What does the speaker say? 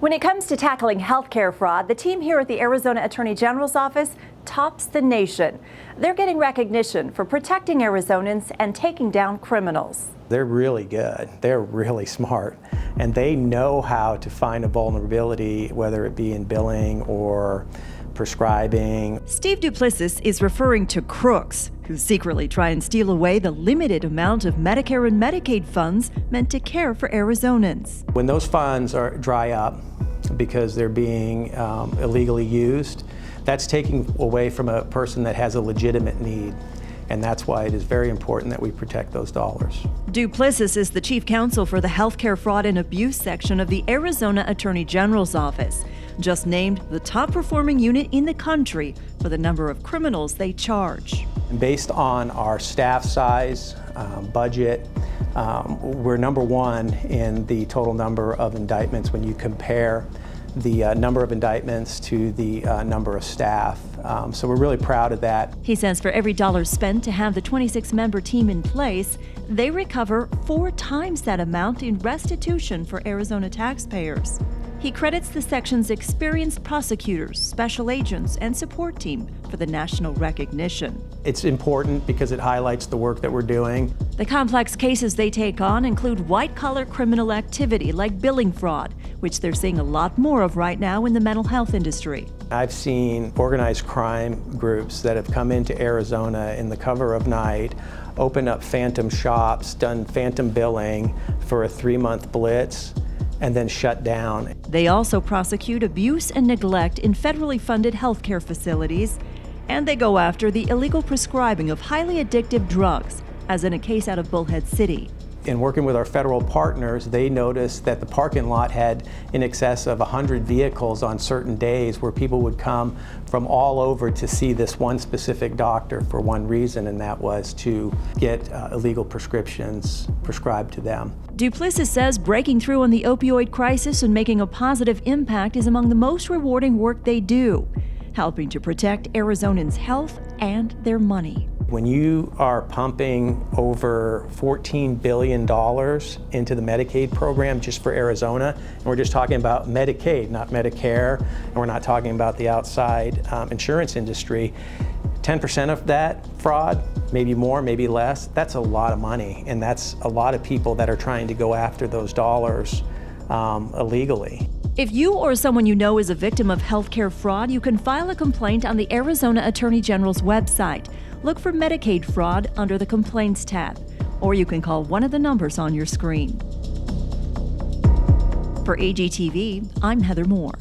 When it comes to tackling healthcare fraud, the team here at the Arizona Attorney General's office tops the nation. They're getting recognition for protecting Arizonans and taking down criminals. They're really good. They're really smart. And they know how to find a vulnerability, whether it be in billing or prescribing. Steve Duplessis is referring to crooks who secretly try and steal away the limited amount of Medicare and Medicaid funds meant to care for Arizonans. When those funds dry up because they're being illegally used, that's taking away from a person that has a legitimate need. And that's why it is very important that we protect those dollars. Duplessis is the chief counsel for the Healthcare Fraud and Abuse section of the Arizona Attorney General's office, just named the top performing unit in the country for the number of criminals they charge. Based on our staff size, budget, we're number one in the total number of indictments when you compare the number of indictments to the number of staff. So we're really proud of that. He says for every dollar spent to have the 26-member team in place, they recover 4 times that amount in restitution for Arizona taxpayers. He credits the section's experienced prosecutors, special agents, and support team for the national recognition. It's important because it highlights the work that we're doing. The complex cases they take on include white-collar criminal activity like billing fraud, which they're seeing a lot more of right now in the mental health industry. I've seen organized crime groups that have come into Arizona in the cover of night, opened up phantom shops, done phantom billing for a 3-month blitz, and then shut down. They also prosecute abuse and neglect in federally funded healthcare facilities, and they go after the illegal prescribing of highly addictive drugs, as in a case out of Bullhead City. In working with our federal partners, they noticed that the parking lot had in excess of 100 vehicles on certain days where people would come from all over to see this one specific doctor for one reason, and that was to get illegal prescriptions prescribed to them. Duplessis says breaking through on the opioid crisis and making a positive impact is among the most rewarding work they do, helping to protect Arizonans' health and their money. When you are pumping over $14 billion into the Medicaid program just for Arizona, and we're just talking about Medicaid, not Medicare, and we're not talking about the outside insurance industry, 10% of that fraud, maybe more, maybe less, that's a lot of money, and that's a lot of people that are trying to go after those dollars illegally. If you or someone you know is a victim of healthcare fraud, you can file a complaint on the Arizona Attorney General's website. Look for Medicaid fraud under the Complaints tab, or you can call one of the numbers on your screen. For AGTV, I'm Heather Moore.